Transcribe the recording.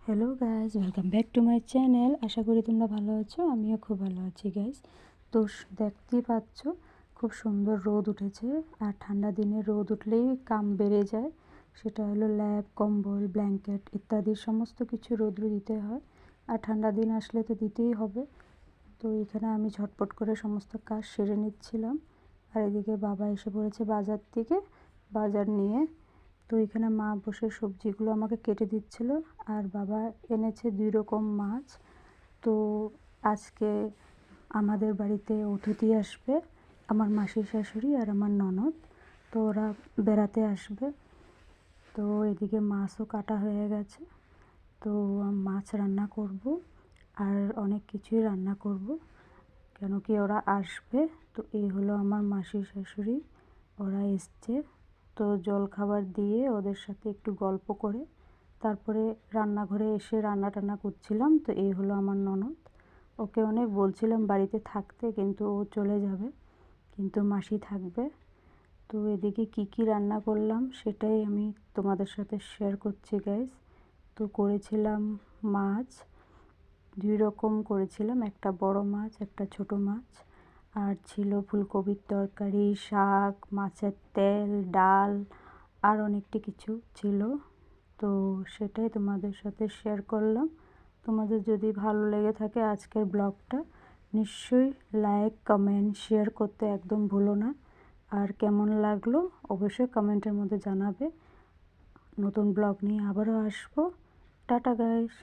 Hello guys, welcome back to my channel. আশা করি তোমরা ভালো আছো। আমিও খুব ভালো আছি গাইজ। তো দেখতেই পাচ্ছ খুব সুন্দর রোদ উঠেছে। আর ঠান্ডা দিনে রোদ উঠলেই কাম বেড়ে যায়। সেটা হলো ল্যাপ, কম্বল, ব্ল্যাঙ্কেট ইত্যাদি সমস্ত কিছু রোদ্রু দিতে হয়। আর ঠান্ডা দিন আসলে তো দিতেই হবে। তো এখানে আমি ঝটপট করে সমস্ত কাজ সেরে নিচ্ছিলাম। আর এদিকে বাবা এসে পড়েছে বাজার থেকে, বাজার নিয়ে। তো এখানে মা বসে সবজিগুলো আমাকে কেটে দিচ্ছিল। আর বাবা এনেছে 2 রকম মাছ। তো আজকে আমাদের বাড়িতে অতিথি আসবে, আমার মাসির শাশুড়ি আর আমার ননদ। তো ওরা বেড়াতে আসবে। তো এদিকে মাছও কাটা হয়ে গেছে। তো মাছ রান্না করব আর অনেক কিছুই রান্না করব, কেন কি ওরা আসবে। তো এই হলো আমার মাসির শাশুড়ি, ওরা এসছে। তো জলখাবার দিয়ে ওদের সাথে একটু গল্প করে তারপরে রান্নাঘরে এসে রান্না টান্না করছিলাম। তো এই হলো আমার ননদ। ওকে অনেক বলছিলাম বাড়িতে থাকতে, কিন্তু ও চলে যাবে, কিন্তু মাসি থাকবে। তো এদিকে কি রান্না করলাম সেটাই আমি তোমাদের সাথে শেয়ার করছি গাইস। তো করেছিলাম মাছ, 2 রকম করেছিলাম, একটা বড় মাছ, একটা ছোট মাছ। আর ছিল ফুলকপির তরকারি, শাক, মাছের তেল, ডাল আর অনেকটি কিছু ছিল। তো সেটাই তোমাদের সাথে শেয়ার করলাম। তোমাদের যদি ভালো লেগে থাকে আজকের ব্লগটা, নিশ্চয়ই লাইক, কমেন্ট, শেয়ার করতে একদম ভুলো না। আর কেমন লাগলো অবশ্যই কমেন্টের মধ্যে জানাবে। নতুন ব্লগ নিয়ে আবারও আসবো। Tata guys.